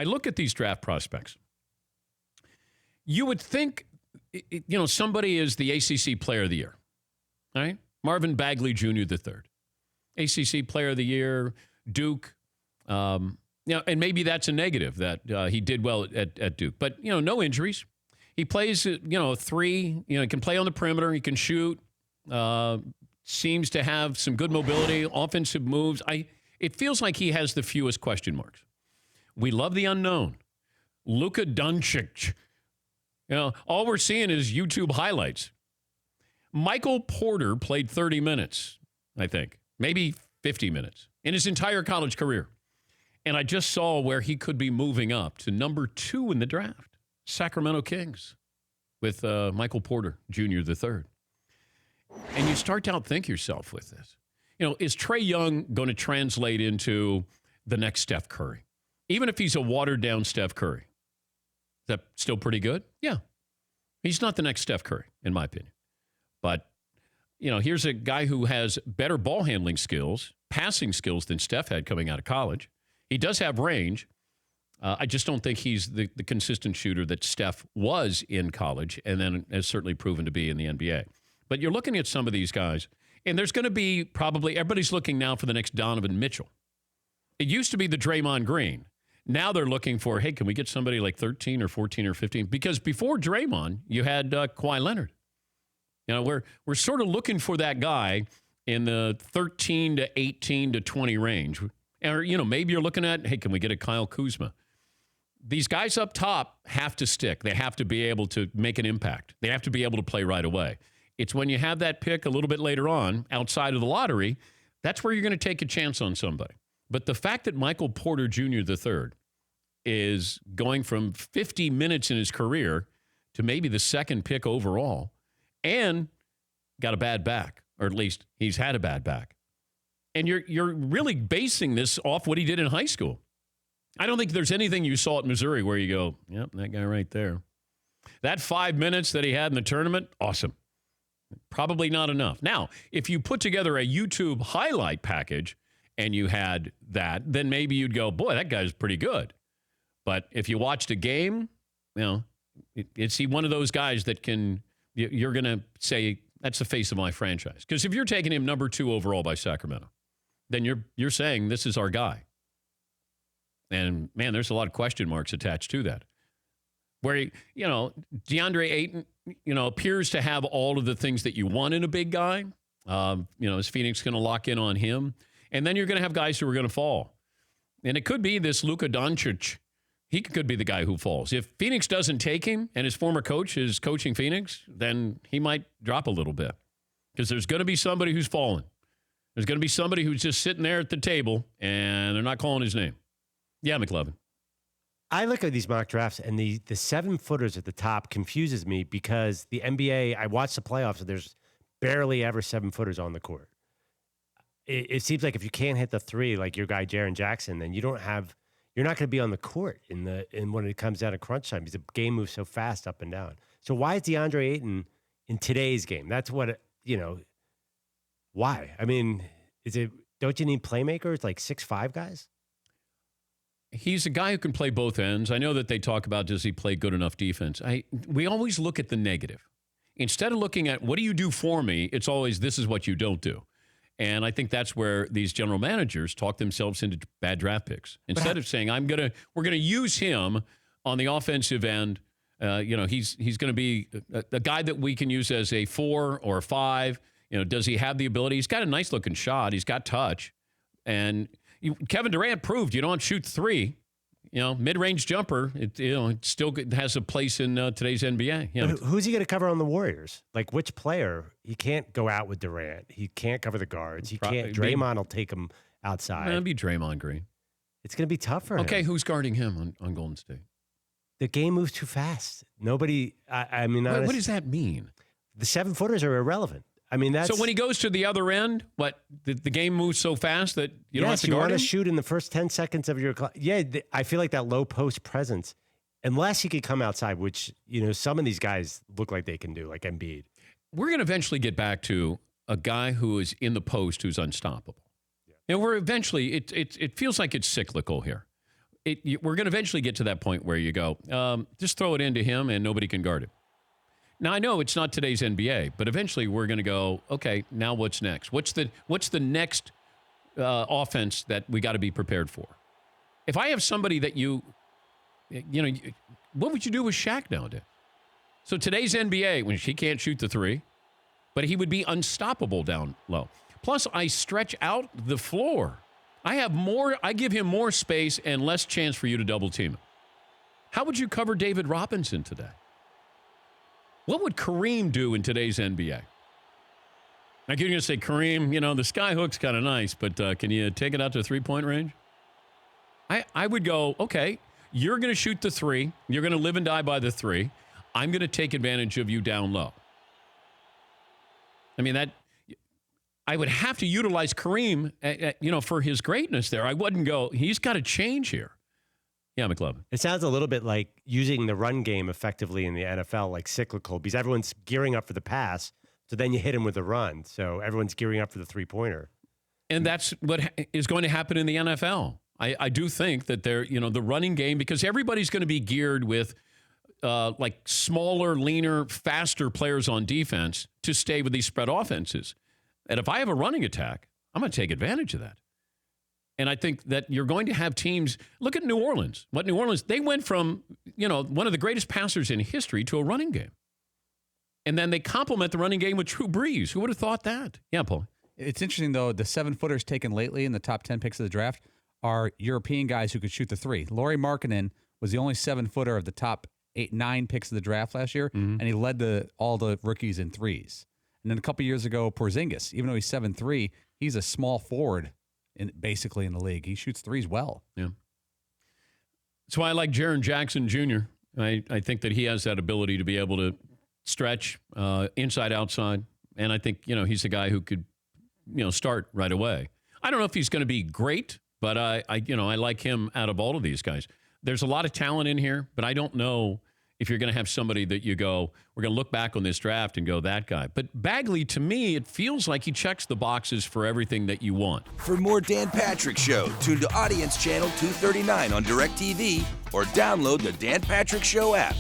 I look at these draft prospects. You would think, somebody is the ACC Player of the Year, right? Marvin Bagley Jr. III, ACC Player of the Year, Duke. And maybe that's a negative that he did well at Duke. But, no injuries. He plays, three. He can play on the perimeter. He can shoot. Seems to have some good mobility, offensive moves. It feels like he has the fewest question marks. We love the unknown. Luka Doncic. All we're seeing is YouTube highlights. Michael Porter played 30 minutes, I think, maybe 50 minutes in his entire college career. And I just saw where he could be moving up to number 2 in the draft, Sacramento Kings, with Michael Porter Jr. III. And you start to outthink yourself with this. Is Trae Young going to translate into the next Steph Curry? Even if he's a watered-down Steph Curry. Is that still pretty good? Yeah. He's not the next Steph Curry, in my opinion. But, here's a guy who has better ball handling skills, passing skills than Steph had coming out of college. He does have range. I just don't think he's the consistent shooter that Steph was in college and then has certainly proven to be in the NBA. But you're looking at some of these guys, and there's going to be probably, everybody's looking now for the next Donovan Mitchell. It used to be the Draymond Green. Now they're looking for, hey, can we get somebody like 13 or 14 or 15? Because before Draymond, you had Kawhi Leonard. We're sort of looking for that guy in the 13 to 18 to 20 range. Or, maybe you're looking at, hey, can we get a Kyle Kuzma? These guys up top have to stick. They have to be able to make an impact. They have to be able to play right away. It's when you have that pick a little bit later on, outside of the lottery, that's where you're going to take a chance on somebody. But the fact that Michael Porter Jr. III is going from 50 minutes in his career to maybe the second pick overall and got a bad back, or at least he's had a bad back. And you're really basing this off what he did in high school. I don't think there's anything you saw at Missouri where you go, yep, that guy right there. That 5 minutes that he had in the tournament, awesome. Probably not enough. Now, if you put together a YouTube highlight package and you had that, then maybe you'd go, boy, that guy's pretty good. But if you watched a game, is he one of those guys that you're going to say, that's the face of my franchise? Because if you're taking him number 2 overall by Sacramento, then you're saying this is our guy. And, man, there's a lot of question marks attached to that. Where, DeAndre Ayton, appears to have all of the things that you want in a big guy. Is Phoenix going to lock in on him? And then you're going to have guys who are going to fall. And it could be this Luka Doncic. He could be the guy who falls. If Phoenix doesn't take him and his former coach is coaching Phoenix, then he might drop a little bit. Because there's going to be somebody who's fallen. There's going to be somebody who's just sitting there at the table and they're not calling his name. Yeah, McLovin. I look at these mock drafts, and the 7-footers at the top confuses me because the NBA, I watch the playoffs, and there's barely ever 7-footers on the court. It seems like if you can't hit the 3, like your guy Jaren Jackson, then you're not going to be on the court in when it comes down to crunch time because the game moves so fast up and down. So why is DeAndre Ayton in today's game? That's what why? I mean, don't you need playmakers like 6'5" guys? He's a guy who can play both ends. I know that they talk about, does he play good enough defense? We always look at the negative. Instead of looking at, what do you do for me? It's always, this is what you don't do. And I think that's where these general managers talk themselves into bad draft picks. Instead of saying, we're going to use him on the offensive end. He's going to be a guy that we can use as a 4 or a 5. Does he have the ability? He's got a nice looking shot. He's got touch. And Kevin Durant proved you don't shoot 3. Mid-range jumper, it still has a place in today's NBA. Who's he going to cover on the Warriors? Like, which player? He can't go out with Durant. He can't cover the guards. Draymond will take him outside. It'll be Draymond Green. It's going to be tough for him. Okay, who's guarding him on Golden State? The game moves too fast. Nobody, honestly, what does that mean? The 7-footers are irrelevant. I mean, that's... So when he goes to the other end, the game moves so fast that you don't have to guard him? Yes, you want to shoot in the first 10 seconds of your... I feel like that low post presence, unless he could come outside, which, some of these guys look like they can do, like Embiid. We're going to eventually get back to a guy who is in the post who's unstoppable. Yeah. And we're eventually... It feels like it's cyclical here. we're going to eventually get to that point where you go, just throw it into him and nobody can guard him. Now, I know it's not today's NBA, but eventually we're going to go, okay, now what's next? What's the next offense that we got to be prepared for? If I have somebody that what would you do with Shaq nowadays? So today's NBA, when he can't shoot the three, but he would be unstoppable down low. Plus, I stretch out the floor. I give him more space and less chance for you to double team him. How would you cover David Robinson today? What would Kareem do in today's NBA? Now, you're going to say, Kareem, the sky hook's kind of nice, but can you take it out to the three-point range? I would go, okay, you're going to shoot the three. You're going to live and die by the three. I'm going to take advantage of you down low. I mean, I would have to utilize Kareem, for his greatness there. I wouldn't go, he's got to change here. Yeah, McLovin. It sounds a little bit like using the run game effectively in the NFL, like cyclical, because everyone's gearing up for the pass, so then you hit him with the run. So everyone's gearing up for the three-pointer. And that's what is going to happen in the NFL. I do think that the running game, because everybody's going to be geared with like smaller, leaner, faster players on defense to stay with these spread offenses. And if I have a running attack, I'm going to take advantage of that. And I think that you're going to have teams. Look at New Orleans. They went from, one of the greatest passers in history to a running game. And then they complement the running game with Drew Brees. Who would have thought that? Yeah, Paul. It's interesting, though, the 7-footers taken lately in the top 10 picks of the draft are European guys who could shoot the three. Lauri Markkanen was the only 7-footer of the top 9 picks of the draft last year, and he led all the rookies in threes. And then a couple years ago, Porzingis, even though he's 7'3", he's a small forward basically in the league. He shoots threes well. Yeah. That's why I like Jaren Jackson Jr. I think that he has that ability to be able to stretch inside, outside. And I think, he's a guy who could, start right away. I don't know if he's going to be great, but I like him out of all of these guys. There's a lot of talent in here, but I don't know if you're going to have somebody that you go, we're going to look back on this draft and go, that guy. But Bagley, to me, it feels like he checks the boxes for everything that you want. For more Dan Patrick Show, tune to Audience Channel 239 on DirecTV or download the Dan Patrick Show app.